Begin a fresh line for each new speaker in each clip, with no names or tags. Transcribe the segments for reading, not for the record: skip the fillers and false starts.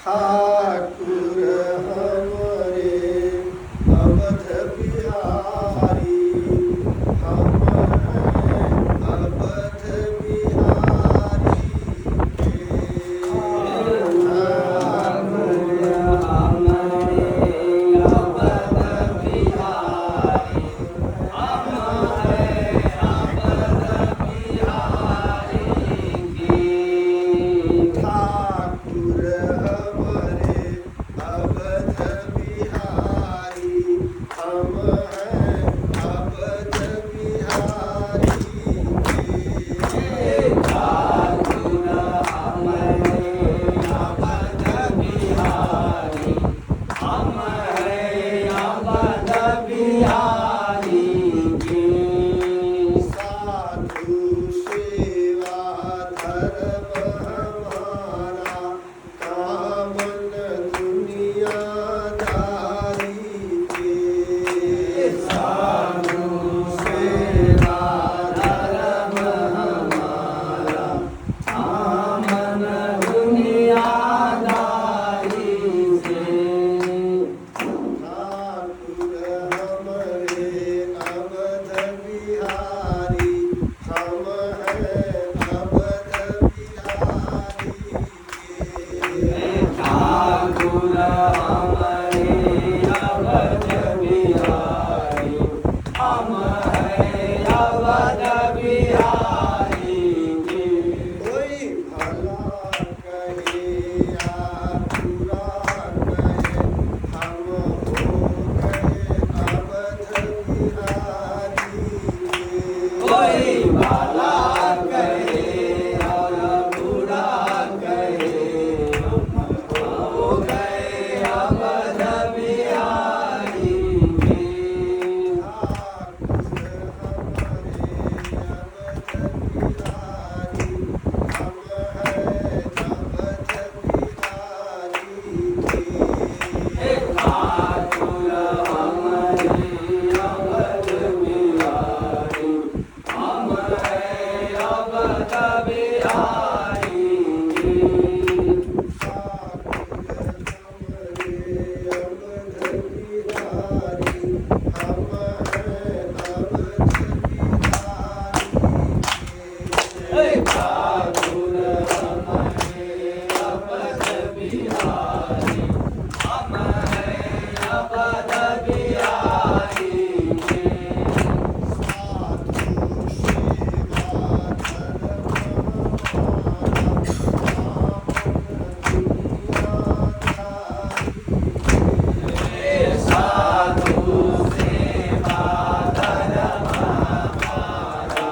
ठाकुर हमरे अवध बिहारी, हम हैं अवध बिहारी के। ठाकुर हमरे अवध बिहारी, हम हैं अवध बिहारी के। ठाकुर हमरे अवध बिहारी, हम हैं अवध बिहारी के। ठाकुर हमरे अवध बिहारी, हम हैं अवध बिहारी के। साधु सेवा धर्म हमारा, कामन दुनियादारी के। साधु सेवा धर्म हमारा, कामन दुनियादारी से। ठाकुर हमरे अवध बिहारी, हम हैं अवध बिहारी के। ठाकुर हमरे अवध बिहारी, हम हैं अवध बिहारी के। कोई भला कहे या बुरा कहे, हम हो गए अवध बिहारी के। कोई भला कहे और बुरा कहे, हम हो गए अवध बिहारी के। ठाकुर हमरे अवध बिहारी, हम हैं अवध बिहारी के। ठाकुर हमरे अवध बिहारी, हम हैं अवध बिहारी के। ठाकुर हमरे अवध बिहारी, हम हैं अवध बिहारी के। साधु सेवा धर्म हमारा, साधु सेवा धर्म हमारा,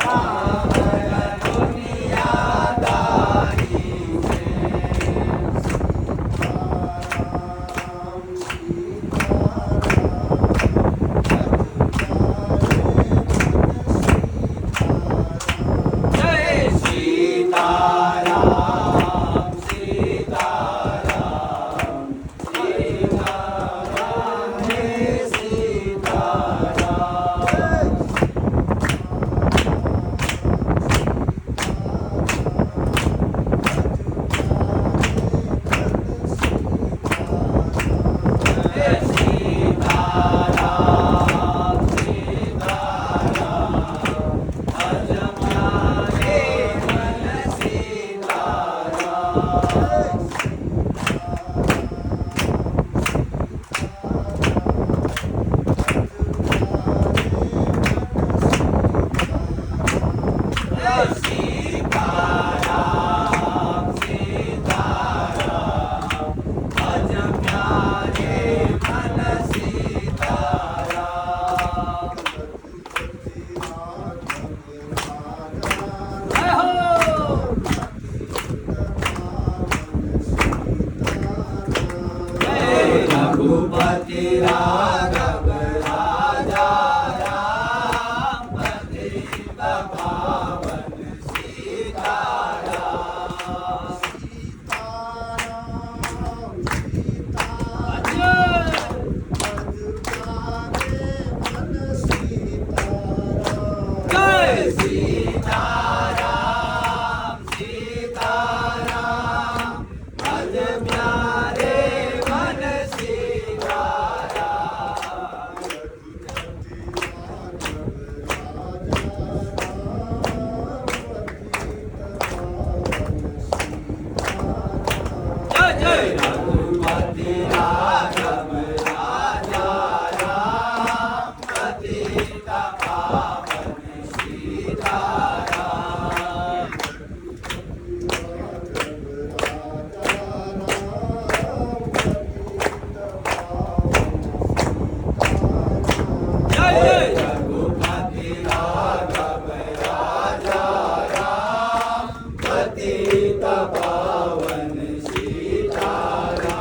कामन दुनियादारी से। सीताराम सीताराम, जय सीताराम सीताराम, सीताराम हे सीताराम। जय सीताराम सीताराम, भज म्यारे मन सीताराम। जय सीताराम सीताराम, भज म्यारे मन सीताराम। जय हो। जय रघुपति राघव राजा राम, पतित पावन सीताराम। सीताराम सीताराम, भज म्यारे मन सीताराम। जय सीताराम सीताराम, भज म्यारे जय रघुपति राघव राजा राम पतित पावन सीताराम जय जय रघुपति राघव राजा राम पतित पावन सीताराम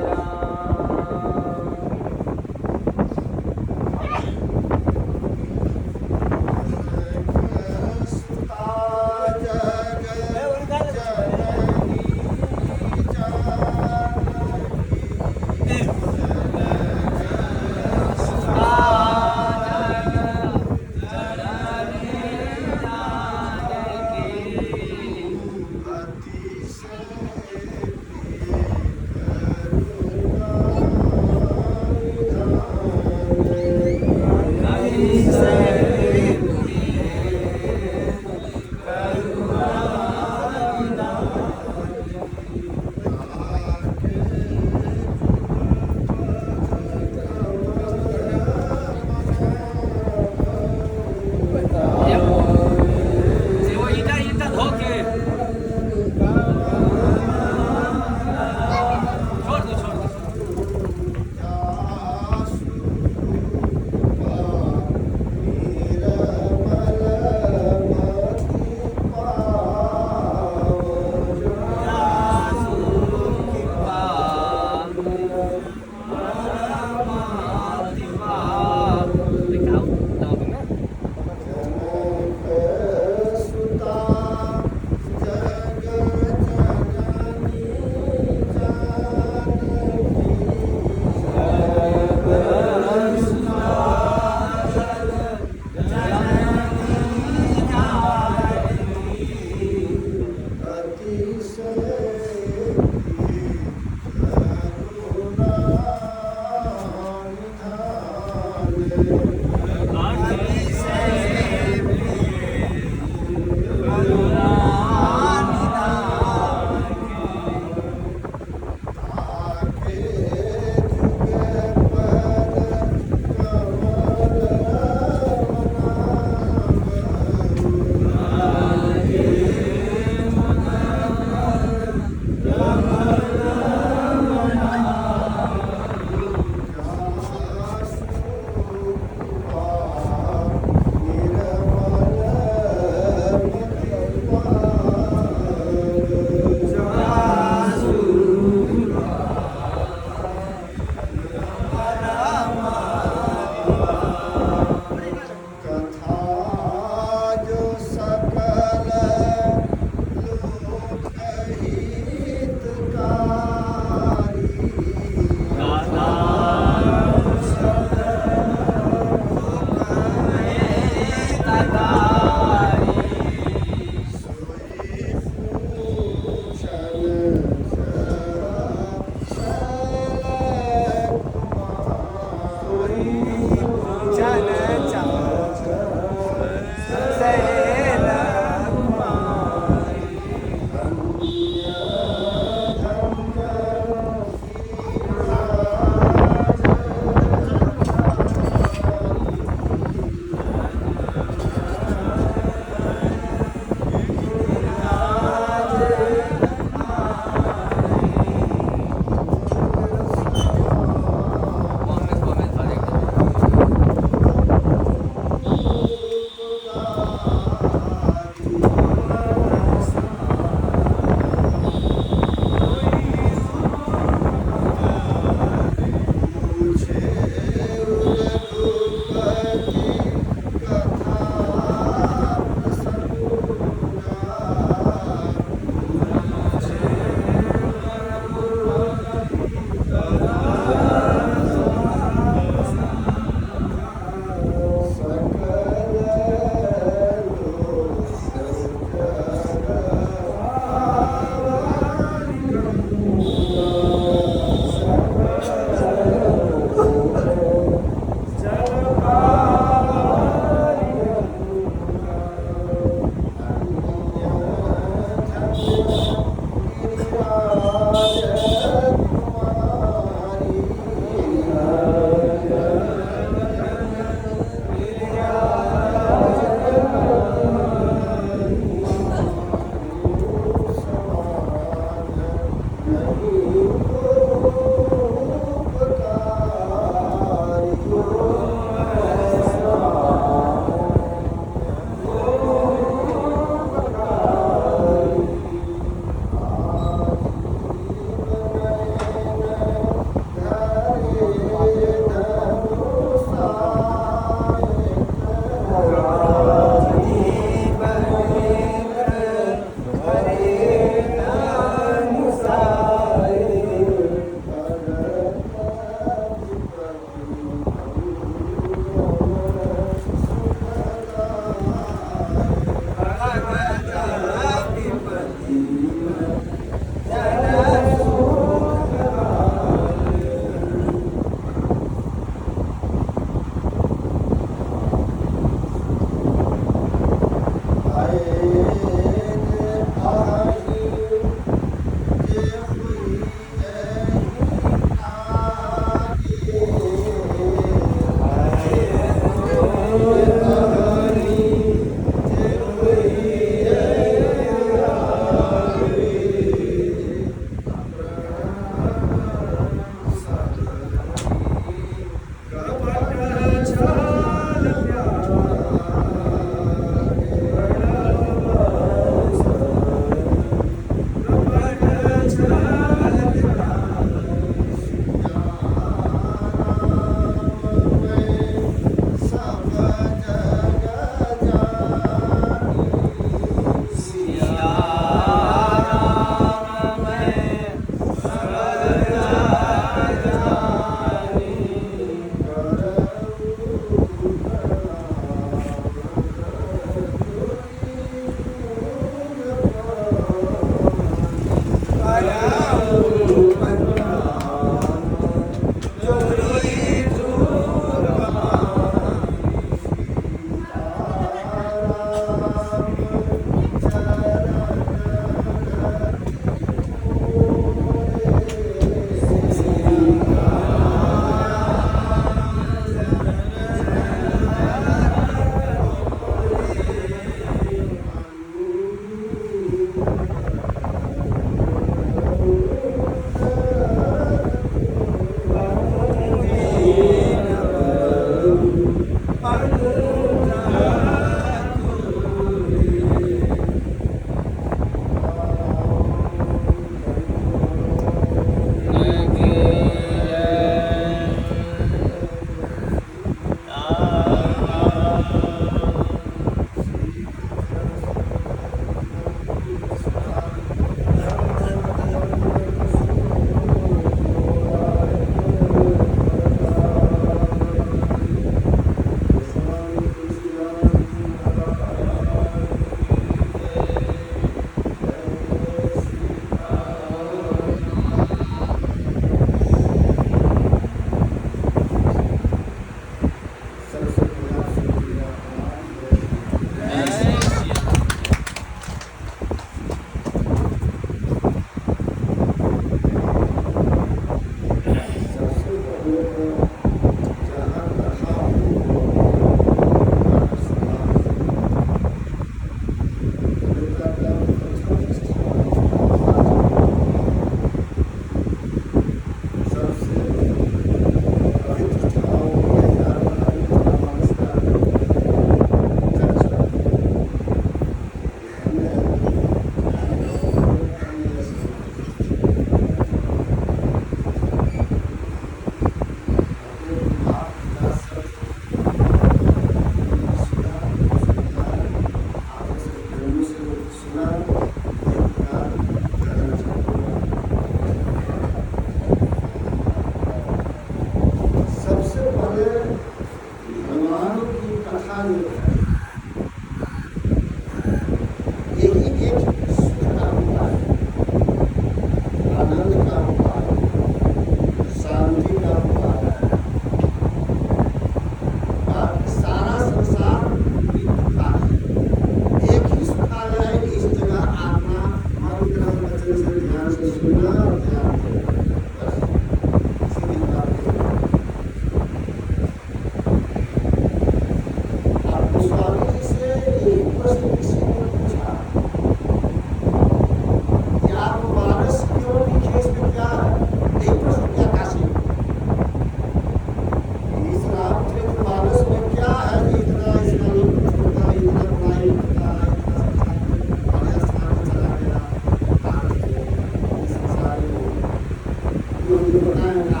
जो हमने बताया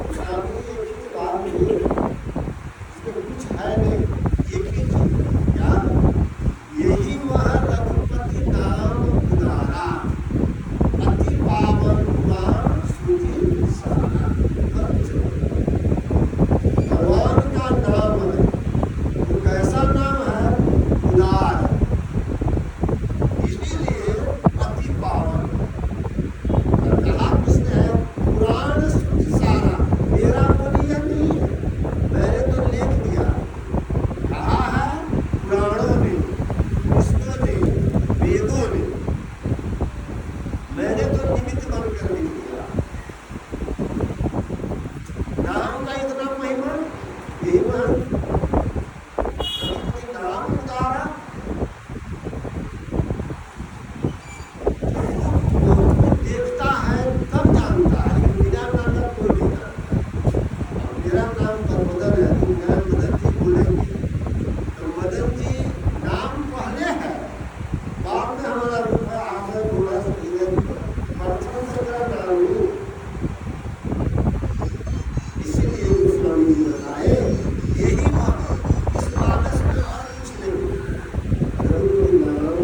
उसका भी एक ही बात नहीं है, इसमें कुछ है नहीं, एक ही चीज है। क्या? यही वह रघुपति नाम उदारा, अति पावन पुराण श्रुति सारा। भगवान का नाम है, वो कैसा नाम है? उदार, इसीलिए अति पावन। कहा किसने? पुराण श्रुति सारा। मेरा बोली यह नहीं है, मैंने तो लिख दिया। कहा है पुराणों ने, पुस्तकों ने, वेदों ने, मैंने तो निमित्त बनकर लिख दिया। नाम का इतना महिमा, यही वह नाम उतारा। देखता है तब जानता है, लेकिन बिना नाम का कोई नहीं जानता। अब मेरा नाम परमदन है, तुम मैं मदन जी बोलेंगे तो मदन जी नाम पहले है, बाद में हमारा रूप है। आगे थोड़ा सा धीरे प्रथम से मेरा नाम नहीं। इसीलिए गोस्वामी जी बताए यही बात है, इस मानस में और कुछ नहीं। नाम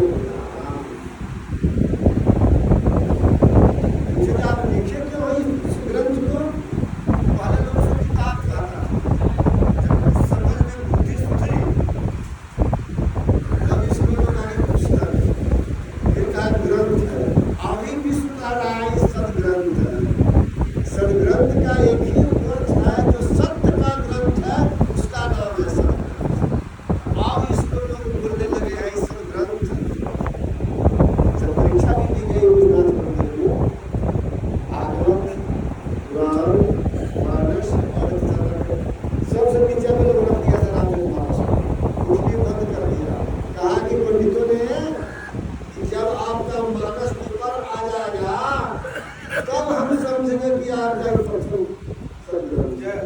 मुझे आप लिखे क्यों है इस ग्रंथ को? पहले लोग उसे किताब कहता था, जब समझ में बुद्धि सुधरी तब इसको लोग आगे पुस्तक, फिर कहा ग्रंथ है। अभी भी सुना रहा है सदग्रंथ है। सदग्रंथ का एक ही अर्थ है, जो सत्य का ग्रंथ है उसका नाम है सदग्रंथ। अब इसको लोग बोलने लगे हैं सदग्रंथ। जब परीक्षा भी दी गई गुजरात मंदिर में, आगमन, पुराण, मानस और सबसे नीचे में लोग रख दिया था रामचरितमानस, उसकी बंद कर दिया। कहा कि पंडितों ने कि जब आपका मानस ऊपर आ जाएगा तब हम समझेंगे कि आपका प्रथम सदग्रंथ है।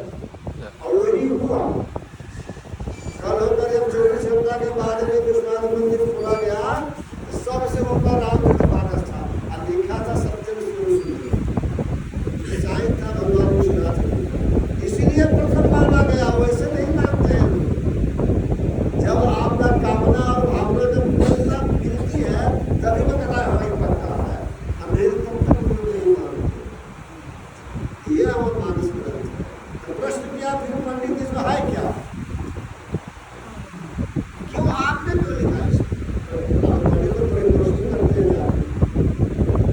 और वही हुआ। कल होकर जब 24 घंटा के बाद में विश्वनाथ मंदिर खोला गया, सबसे ऊपर रामचरितमानस था और लिखा था सत्यम शिव, डिजाइन था भगवान विश्वनाथ का। इसीलिए प्रथम माना गया, वैसे नहीं मानते हैं लोग। जब आपका कामना और भावना जब पूर्णता मिलती है तभी पता है हमारी पक्का है। हमें तब तक लोग नहीं मानते। ये हमारा मानस ग्रंथ है। तो प्रश्न किया फिर पंडित इसमें है क्या? क्यों आपने क्यों लिखा इसको? आप पंडित तो बड़े रोशनी करते हैं जाके।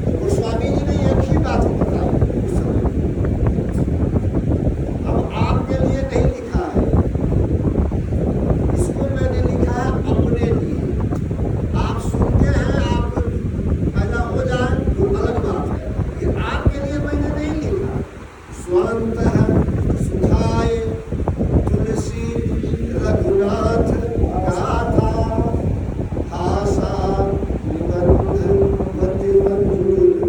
तो गोस्वामी जी ने एक ही बात बताई उस समय। अब आपके लिए नहीं लिखा है, इसको मैंने लिखा है अपने लिए। आप सुनते हैं, आप पैदा हो जाए वो अलग बात है, लेकिन आपके लिए मैंने नहीं लिखा। स्वांतः सुखाय तुलसी रघुनाथ गाथा भाषा निबंध मति मंजूर।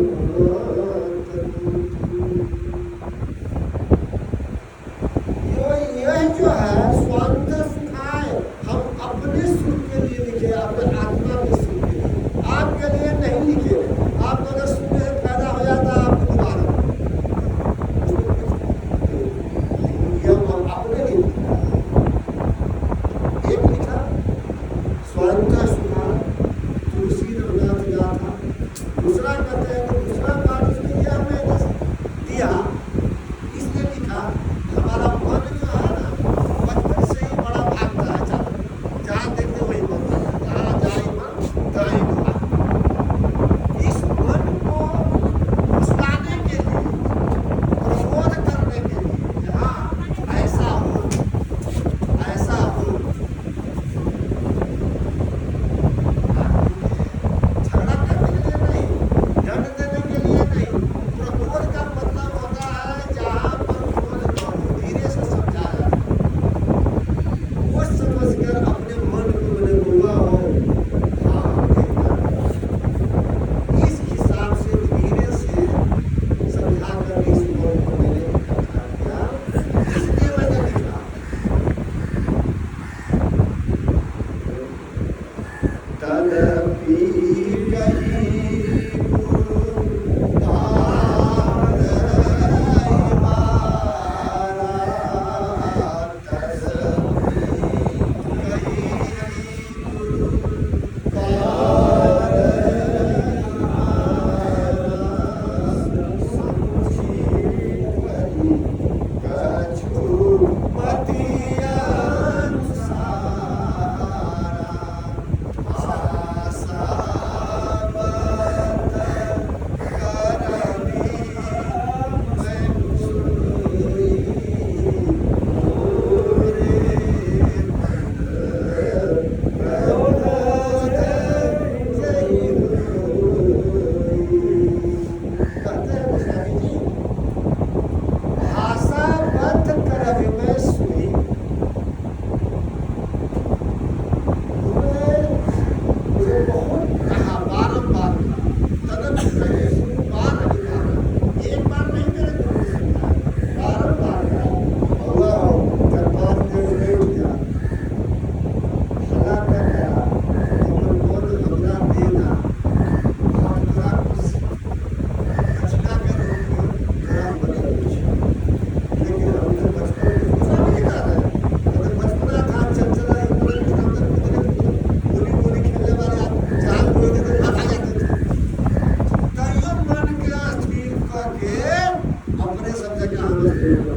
यह जो है स्वांत सुखाय, हम अपने सुख के लिए लिखे, अपने आत्मा के सुख के लिए, आपके लिए नहीं लिखे। आप अगर सुख से पैदा हो जाता आपको दोबारा Thank you.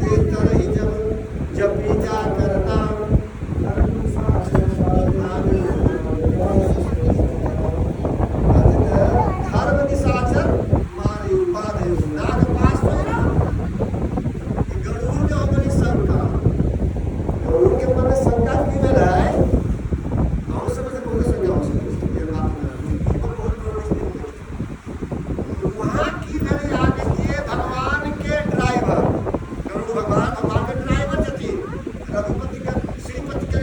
ते तरहि जब जा करना धर्म निशाचर मारे उपाधि नाग पास होएगा गरुड़ के अपनी शंका गरुड़ के मन में शंका की में है हम सब से बहुत शंका हो सकती है बात ना वहां की मेरे आगे के भगवान के ड्राइवर गरुड़ भगवान के ड्राइवर जति रघुपति के श्रीपति के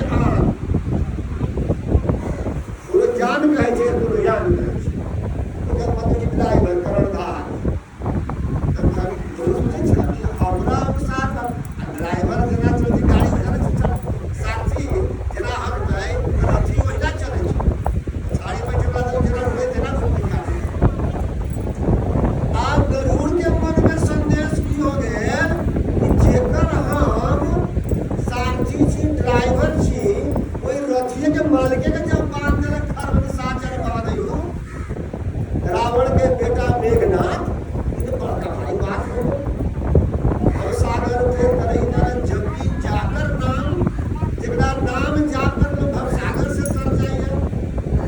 पूरे जान कहे छे पूरे जान कहे छे ओकर पति के ड्राइवर कर्णधार तब तक जरूर छै हमरा अनुसार ड्राइवर जेना चलती गाड़ी जेना साथी जेना हम जाय रथी ओहिना चलै छै साड़ी पे जेना जेना होय जेना घूमती गाड़ी आ गरुड़ के मन में संदेश की हो गेल कि जेकर हम साथी छी ड्राइवर छी ओई रथिए के मालिक के जब बांध दे खर में साचर बांध दियो रावण के बेटा मेघनाथ ये बड़का भाई बात हो और सागर थे करही न जब भी जाकर नाम जेकरा नाम जाकर लोग हम सागर से तर जाइए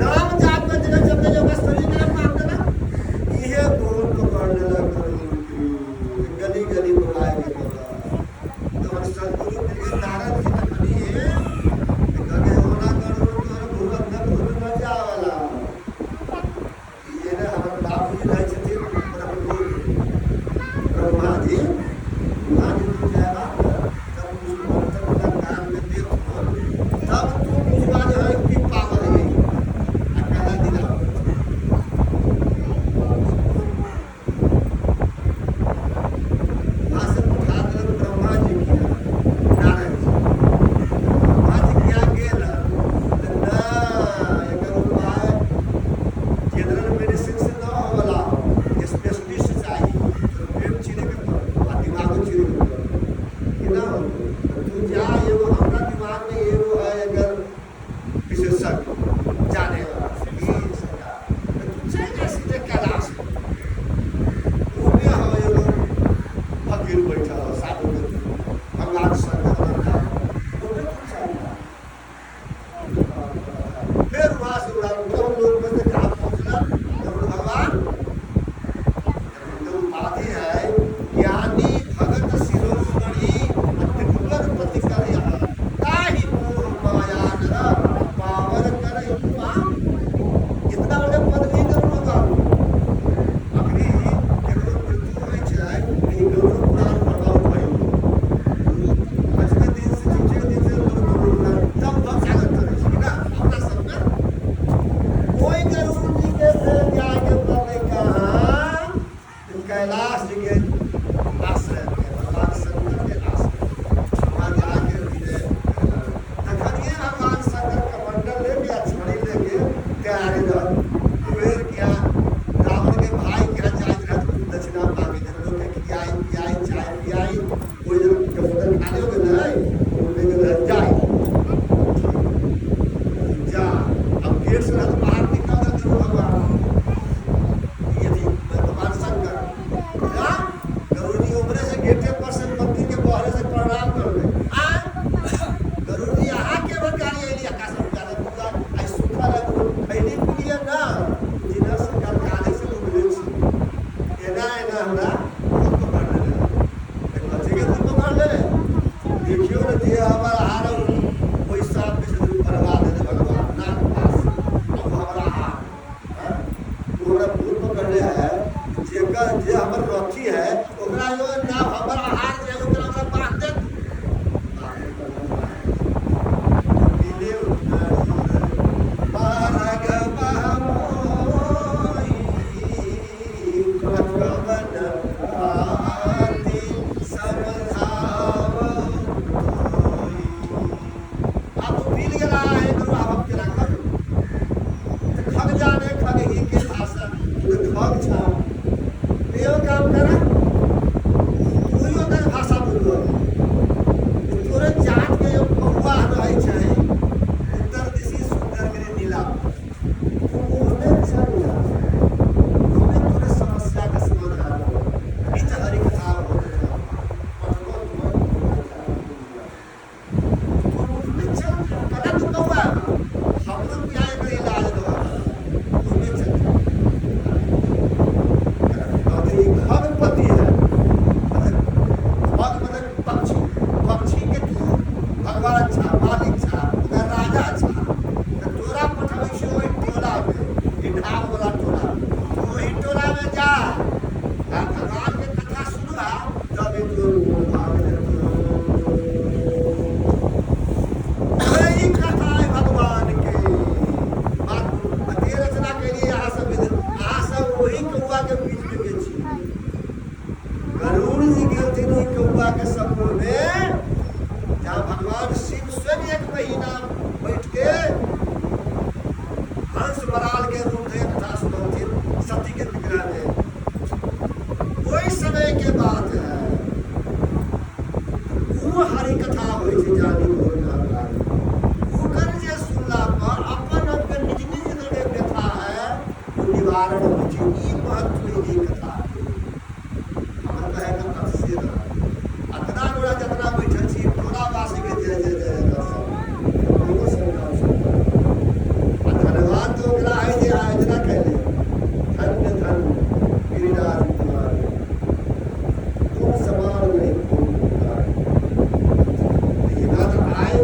नाम जाकर जगह जब जब वस्तु के मान देना ये बोल पकड़ लेला गली गली बुलाए के तो हम सदगुरु के नारद जी तकनी है कहे होना करो तो भूगत न भूल न जावला ये ना हमर बाप जी रहे छथिन ब्रह्मा जी जाएगा जब कुछ बर्तन का काम में देखो तब तू बुझवा जो है कि पागल है अकेला दिला वहां से उठा दे ब्रह्मा जी की नारायण जी क्या गेल ना एकर उपाय जनरल मेडिसिन से न होला स्पेशलिस्ट चाहिए तो पेट चीरे के आ दिमाग चीरे के ना तू जा एगो हमरा दिमाग में एगो है अगर विशेषज्ञ जाने वाला ये सरकार तू चाहिए सीधे कैलाश वो में हो एगो फकीर बैठा हो साधु भगवान शंकर का वो में तू चाहिए फिर वहां से उड़ा हम लोग में से कहां पहुंचला गरुड़ भगवान जो उपाधि है ज्ञानी भगत शिरोमणि त्रिभुवन पति कर यहाँ ताहि मोह माया नर पावर कर उपमा इतना बड़े पद नहीं गरुड़ भगवान अग्नि गरुड़ मृत्यु होय छै नहीं गरुड़ पुराण भगवान भयो आज के दिन से चूचे दिन से गरुड़ पुराण तब स्वागत करे छै ना अपना सब में कोई गरुड़ जी के से जाके पड़े कहाँ कैलाश जी के आश्रय में भगवान शंकर के आश्रय वहाँ जाके धीरे तखनिए भगवान शंकर कमंडल लेके छड़ी लेके तैयारी रह कुबेर किया रावण के भाई क्या जाए रथ दक्षिणा मांगे जब लोग के कियाई चाय पियाई कोई जब कमंडल खाने हो गए नहीं बोलने के रह जाए जा अब गेट से रथ बाहर निकला तो भगवान ये थी भगवान शंकर गरुड़ जी उमरे से गेटे पर से मंदिर के बहरे से प्रणाम कर ले गरुड़ जी यहाँ के बरकारी आइली आकाश में जाने पूजा आई सुखा रह खैनी पुलिया ना जिधर से काले से लोग ले छी एना हमरा बहुत पकड़ ले एक बच्चे के तो पकड़ ले देखियो ना जे हमारा हार कोई सांप में से परवा दे भगवान ना पास अब हमारा हार पूरा भूत पकड़ ले है जेकर जे हमर रथी है ओकरा जो नाम हमर आहार जे ओकरा हमरा बांध दे दिले मारग बामोई कटवन आती समझाव हमारी कथा होइ छै जानी भोर महाराज ओकर जे सुनला पर अपन के निज निज जे व्यथा है वो निवारण होइ छै ई महत्व ई कथा हमर कहे का अर्थ से रहा अतना गोरा जतना बैठल छी टोला वासी के जय जय जय दर्शन कोनो संकल्प से धन्यवाद तो ओकरा है जे आयोजना कैले धन्य धन्य गिरिराज कुमार तुम समान नहीं कोई ये बात आए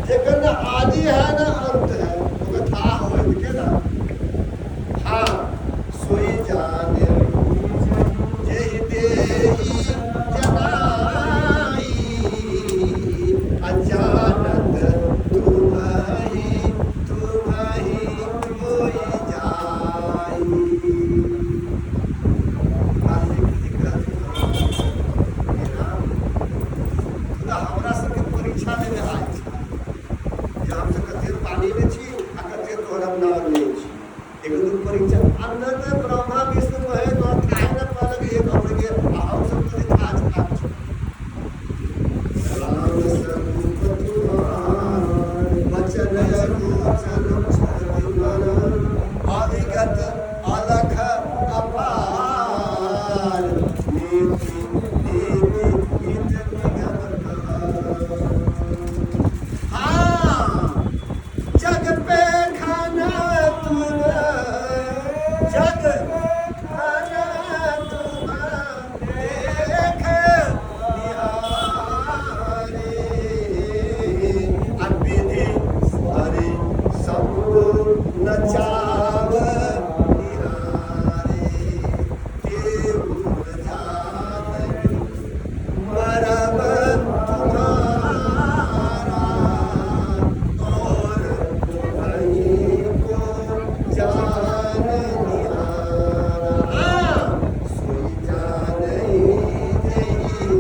जेकर न आदि है न अंत है, ओकर था होय के ना। हाँ सोई जाने जेहि देहि जनाई, अजानत तुम्हि तुम्हि होई जाई। हमरा सबके परीक्षा लेवे आयल छै जे हम सब कते पानी में छी आ कते तोहर नाम में छी। एक दिन परीक्षा अनंत ब्रह्मा विष्णु महेश और काहे न कहलक एक हमरे के हम सब कते आज आज राम स्वरूप तुम्हार वचन अगोचर छल अविगत अलख अपार नीति जग पे खाना तुम जग खाना तुम देख निहारे अविधि हरि संपूर्ण चाव निहारे केवल जान मरम तुम्हारा और तुम्हीं को जान निहारा। सोई जानई जेहि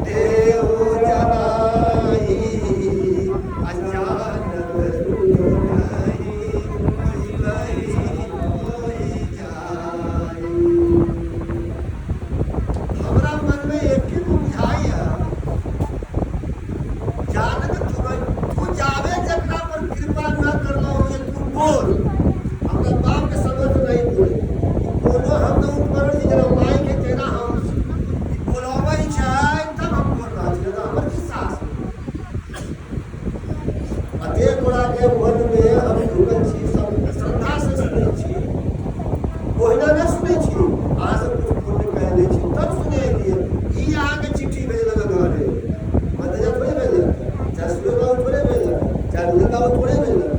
देव जनाई, अजानत तुम्हि होई जाई। हमरा मन में एक ही बुझाइया जानत तू जावे जकरा पर कृपा न करलो ये तू बोल। हमरा बाप के समझ नहीं बोले बोलो हम तो उपकरण जी जरा माई के तेरा हम बोलबै छै तब हम बोल रहा छी ना हमर की सास अते गोड़ा के मन में हम ढुकल छी सब श्रद्धा से सुनै छी ओहिना न सुनै छी अहाँ सब कुछ बोल कह लै छी तब सुने लिए ई अहाँ के चिट्ठी भेजल घरे मदजा थोड़े भेजल चाहे सुरे बाबू थोड़े भेजल चाहे रुदन बाबू थोड़े भेजल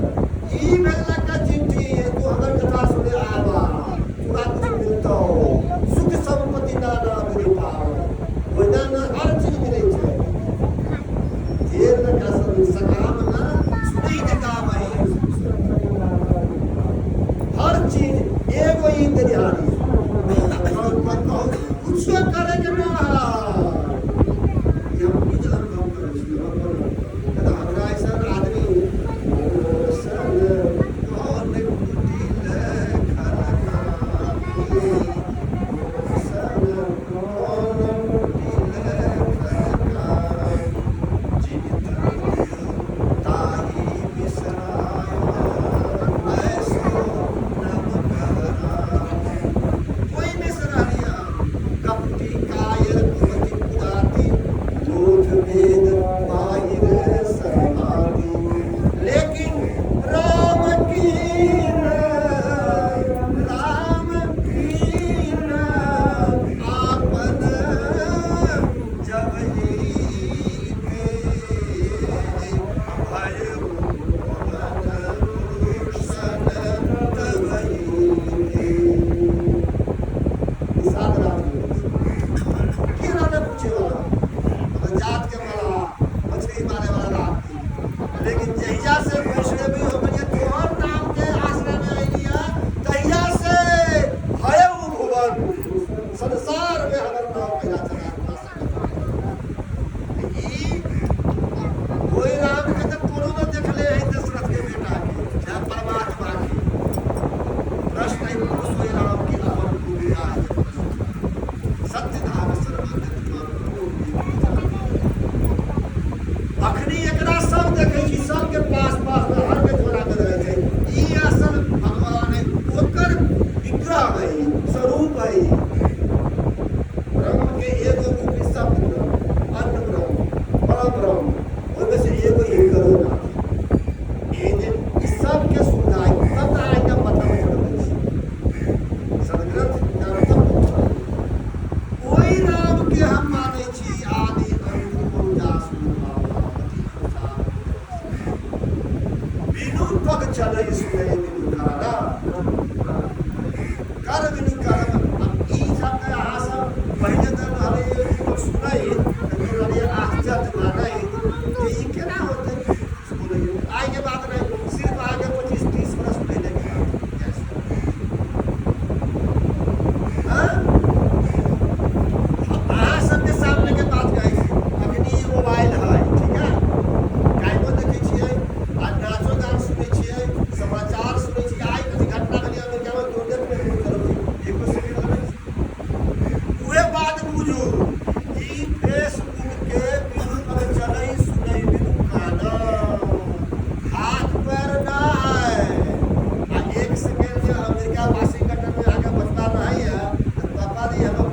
ई भेजल का चिट्ठी तू अगर कथा सुने आवा पूरा कुछ मिलता हो सुख संपत्ति दाना मिल पाओ ओहिना न हर चीज मिलै छै जेल न का सब सकाम न सुनी के काम है हर चीज एगो ही तैयारी कुछ करे के ना ये हम कुछ अनुभव करे छी कदा हमरा ऐसा आदमी सन कौन कुटिल खरका सन कौन कुटिल खरका जीवित ताही बिसराया ऐसो नम कहरा। कोई बिसराया कपटी कायर कुमति कुदाती लोथ भेद बाहिर समाती, लेकिन राम की आपन जब ही भय सन तब ही सात रात कीड़ा ने पूछे वाला जात के वाला मछली मारे वाला रात थी, लेकिन जहिया से वैष्णवी हो गई तोहर नाम के आश्रय में आइलिया तहिया से भय भुवन संसार में हमर नाम पहला चला ई कोई राम के तो कोनो न देखले है दशरथ के बेटा के चाहे परमात्मा के प्रश्न है पुरुष हुए राम की अपन पूजा है सत्य धाम अखनी एकरा सब देखै छी सबके पास पास में हर के झोला में रहै छै ई असल भगवान है ओकर विग्रह है स्वरूप है ब्रह्म के एगो रूप शब्द अन्न ब्रह्म परम ब्रह्म ओहिमे से एगो ही करो ना ये सब के सुनाई तब आई का पता चलै छै सदग्रंथ ज्ञानतम ओई राम के हम मानै छी आदि अंत पूजा सुना चले सुने बिनु गाना कर बिनु गाना अब ई सब यहाँ सब पहले तो हरे सुनाई तो हरे आश्चर्य मानाई कि ये क्या होते आगे बात नहीं सिर्फ आगे 25-30 वर्ष पहले की बात सबके सामने के बात कही अखनी मोबाइल है ठीक है काइमो देखे छियै आ नाचो गान सुनै छियै समाचार सुनै छियै आइ कथी घटना घटिया अमेरिका में 2 दिन में फोन करो एको सेकंड लगै उहे बात बुझू ई फेसबुक के बिनु पर चलै सुनै बिनु गाना हाथ पैर ना है आ 1 सेकंड में अमेरिका वाशिंगटन में आके बचता नहीं है तो पापा जी हम लोग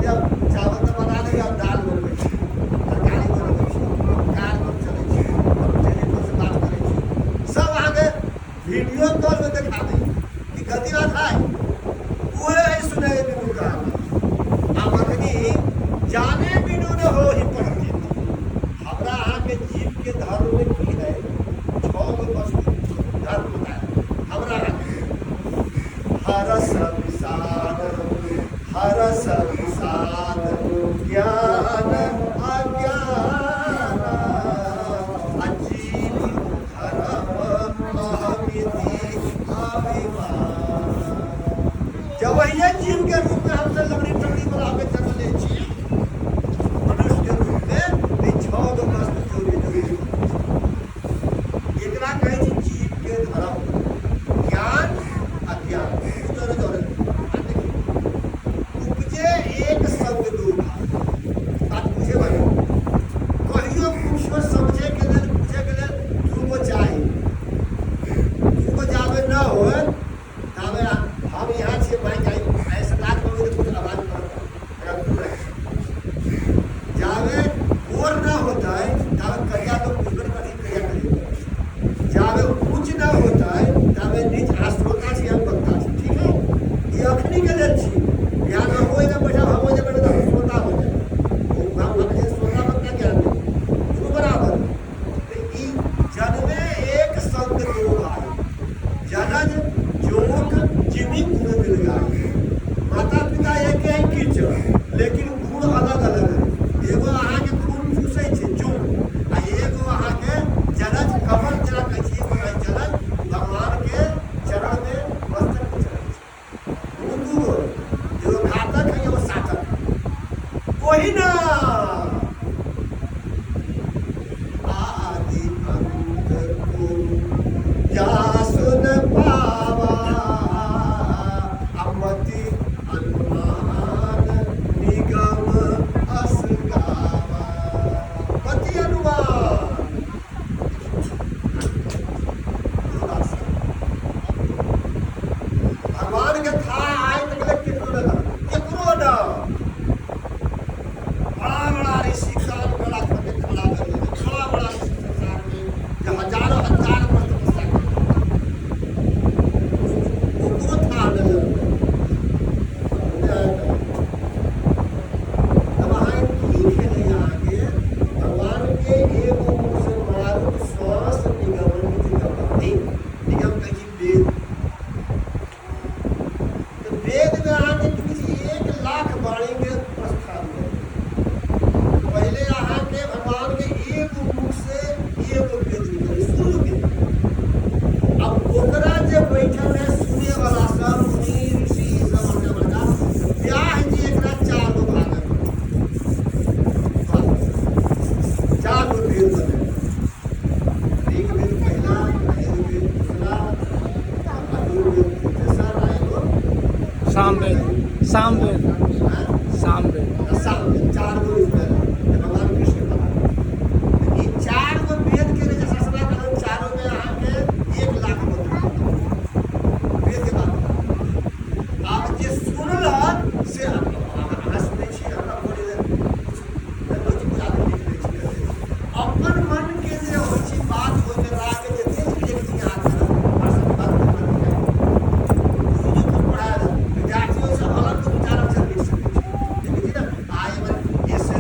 चावल तो बना देंगे अब दाल बनबै छी तरकारी बनबै छी कार पर चलै छी टेलीफोन से बात करै छी सब आगे वीडियो कॉल में दिखा दी कि गति बात है पूरे ही सुने बिनु गाना अब अखनी जाने बिनु न हो ही पड़ती हमरा अहाँ के जीव के धर्म में की है 6 गो वस्तु धर्म बताया हमरा हर संसार ज्ञान अज्ञान अजीव धर्म अहमिति अभिमान जब वही जीव के रूप में हमसे लंगड़ी टंगड़ी बना के चले छी मनुष्य के रूप में 6 गो वस्तु जोड़ी जोड़ी एकरा कहै छी जीव के धर्म ज्ञान अज्ञान उपजे एक संग दू बात पूछे भाई कहियो कुछो समझे के लेल पूछे के लेल दू गो चाही दू गो जावे न होए तावे हम यहाँ छे भाई जाई ऐसे लाख में तो कुछ आवाज करता अगर तू रहे जावे और ना होता है तावे करिया तो पूजन करी करिया करी जावे कुछ ना होता है तावे निज आश्रोता से हम बनता है ठीक है ये अखनी के लेल छी यहाँ ना होए ना बैठा हम हो जाए तो श्रोता हो जाए हम अपने श्रोता बनता क्या नहीं क्यों बराबर ई जन्मे एक संग दो भाई जनज जोक जिमी गुण मिल गए माता पिता एक ही कीचड़ लेकिन गुण अलग अलग है एगो अहाँ के खून चूसै छै जोक आ एगो अहाँ के जनज कमल जरा कहै छी जनज भगवान के चरण में मस्तक चढ़ै छै जो घातक है वो साधक वही ना आदि अंत को जास न पावा अमति अनुमान निगम असगावा पति अनुमान भगवान के था आय तक कितना ना बड़ा बड़ा ऋषि काल बड़ा खड़े खड़ा कर देते बड़ा बड़ा ऋषि संसार में जो हजारों हजार वर्ष तपस्या करते वो था नजर अब वहाँ की खेले आगे भगवान के एक मुख से मारुत श्वास निगमन निगम कहीं वेद तो वेद में आने किसी 1 लाख वाणी के प्रस्थान है पहले यहाँ के भगवान के एक मुख से एक वेद निकले शुरू के अब ओकरा जब बैठल है सुने वाला सब मुनि ऋषि सब बड़का बड़का ब्याह जी एकरा 4 गो भाग है 4 गो वेद बने एक वेद पहला एक वेद दूसरा अधुर्वेद तेसर आएगो
सामवेद सामवेद
4 गो भगवान कृष्ण कहा ये 4 गो वेद के लिए जैसा सलाह करो 4 में यहाँ के 1 लाख वेद के बात आप जे सुनल से अहाँ सुनै छी हमरा बोले रोज बुझा के लिख लै छी अपन मन के जे होइ छी बात होइ के राग के जे देख लिख छी यहाँ कर बात गुरु को पढ़ा विद्यार्थियों से अलग विचार से लिख सकते हैं लेकिन आए ये से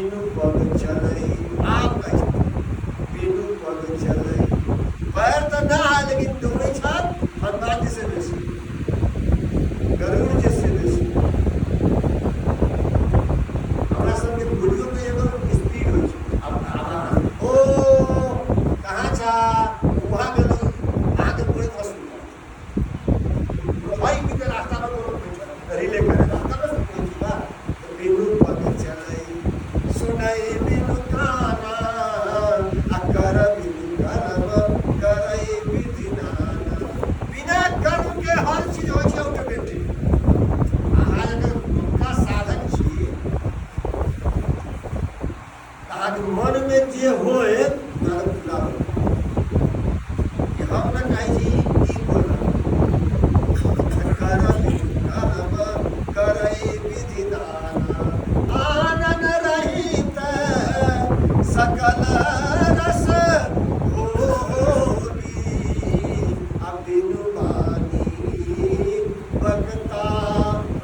बिनु पग चलै आप कहै बिनु पग चलै पैर तऽ ना है लेकिन दौड़ै छथि हनुमान जी से बेसी गरुड़ जी से बेसी हमरा सबके बुढ़ियो में एगो स्पीड होइ छै अब ओ कहाँ छा वहाँ गेलो अहाँके पूरे हॉस्पिटल भाई के रास्ता में कोनो रिले करे रास्ता में पहुंचबा तो बिनु पग चलै सुनै बिनु काना अकर बिनु कर्म करै विधि नाना बिना कर्म के हर चीज होइ छै ऑटोमेटिक अहाँ अगर पक्का साधन छी अहाँके मन में जे होए अगर पूरा हो कि हम न कहै छी ई बोलना करै विधि नाना आनन रहित सकल रस भोगी अब बिनु बानी बगता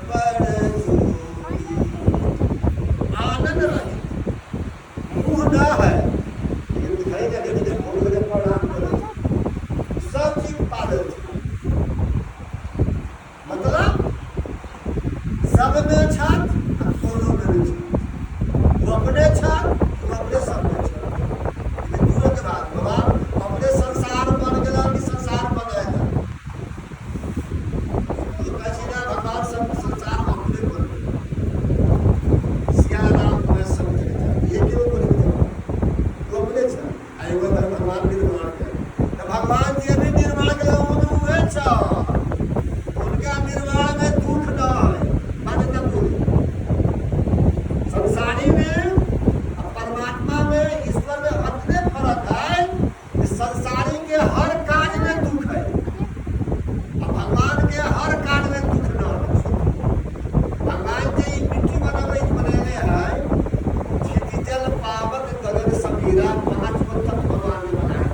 बड़ जोगी आनंद रहित मुँह न है लेकिन दिखाई दे रही है बोल के प्रणाम करे सब चीज पागल छै मतलब सब में छत आ कोनो में नहीं छत वो अपने छत वो अपने सब में छत लेकिन दूर के बाद भगवान अपने संसार बन गेला कि संसार बनाएगा ये कहै ना भगवान सब संसार अपने बन गेला सिया राम में सब जगह ये क्यों बोले वो अपने छत आ एगो भगवान निर्माण करे तो भगवान जी भी निर्माण के हुए छ उनका निर्माण में दुख न है बात न बोली संसारी में और परमात्मा में ईश्वर में इतने फर्क है कि संसारी के हर कार्य में दुख है और भगवान के हर कार्य में दुख न है भगवान जी मिट्टी बनैले है खेती जल पावक गगन समीरा 5 तक भगवान ने बनाया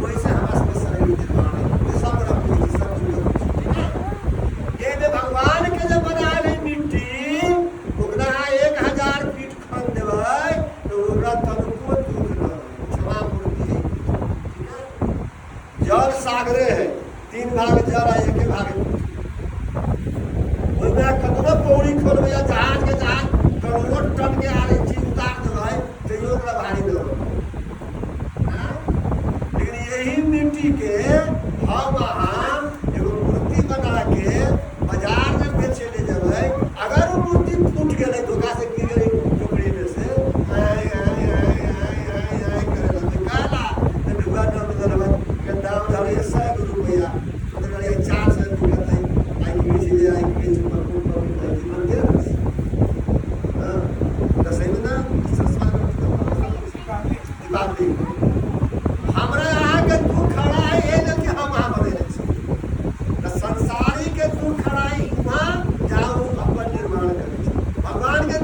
वैसे हमारा सबके शरीर निर्माण है सब रखी सब ठीक है ये में भगवान के जब बनाए मिट्टी ओकरा 1000 फीट खन देबै तो ओकरा तनको दुख न क्षमा मूर्ति है ठीक है जल सागरे है 3 भाग जल आ 1 भाग ओइमे कतनो पौड़ी खोलबै या जहाज के जहाज करोड़ों टन के आरे चीज उतार देबै तैयो ओकरा भारी न होबै लेकिन यही मिट्टी के हम अहाँ एगो मूर्ति बना के बाजार में बेचे ले जाबै अगर वो मूर्ति फूट गेलै धोखा से गिर गेलै टोकरी में से आय करे लगे काला तो दुआ न मिलल के दाम धरे 100 रुपया तो करे 400 रुपया तै आई के बेचे ले आई के बेचे पर को जीवन दे हां तो सही ना संस्कार दीपावली हमरा यहाँ के दुख खड़ा है ये कि हम वहाँ बने संसारी के दुख खड़ा है वहाँ जाओ अपन निर्माण करे भगवान के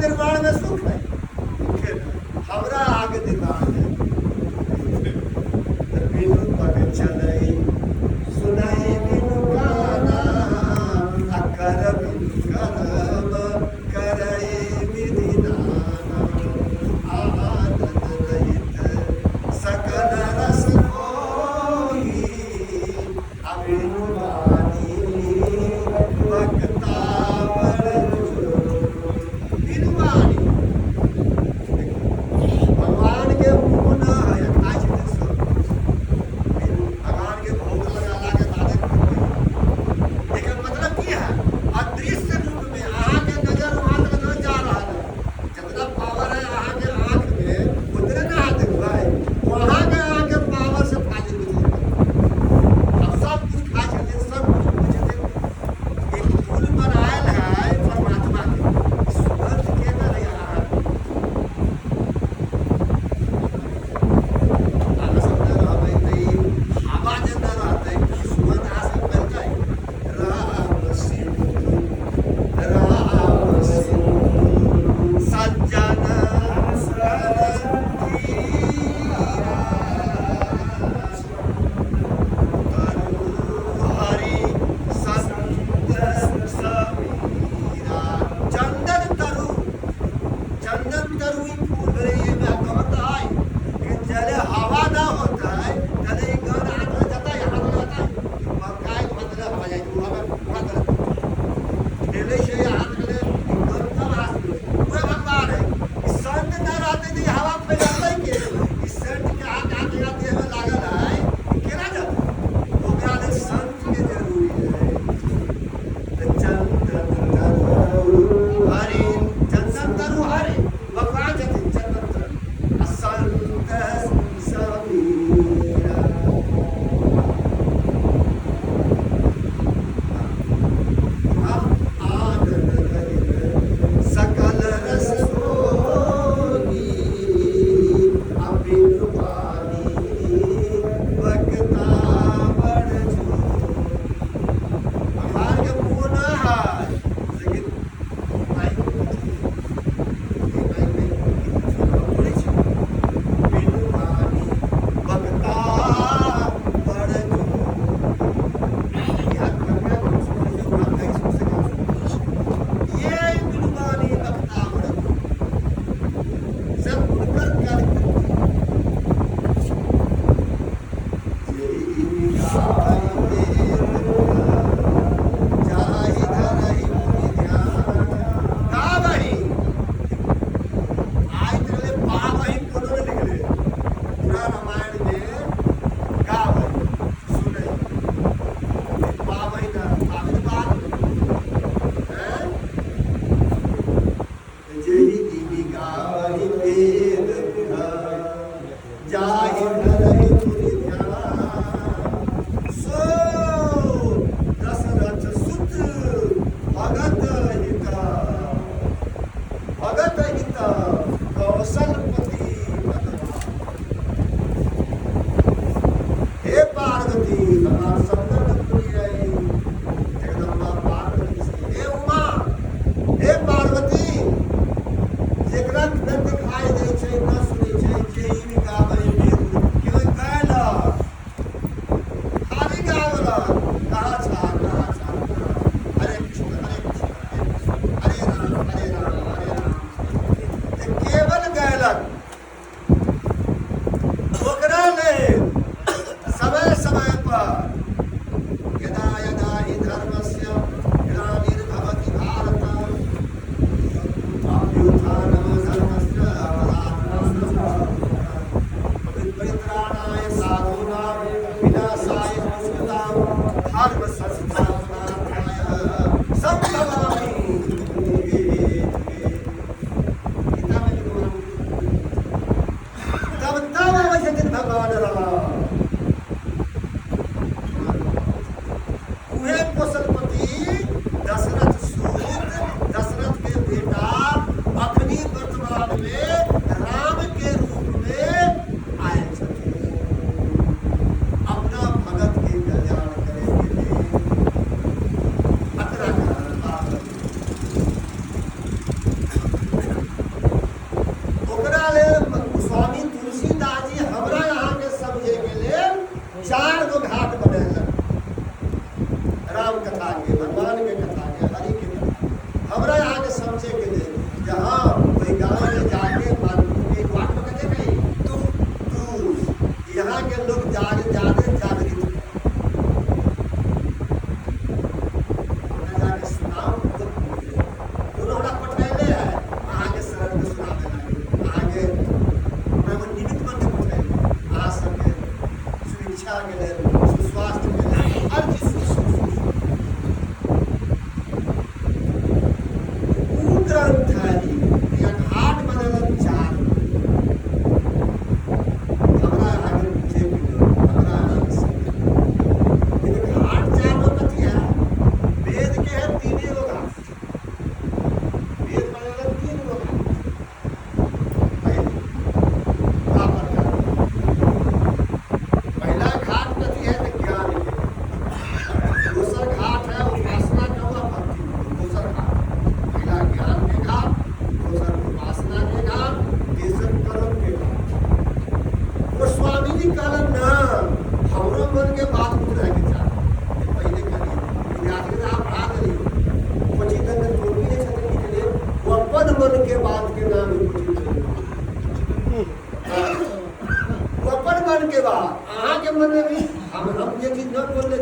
मन के बाद अहाँ के मन में भी हम ये चीज न बोलने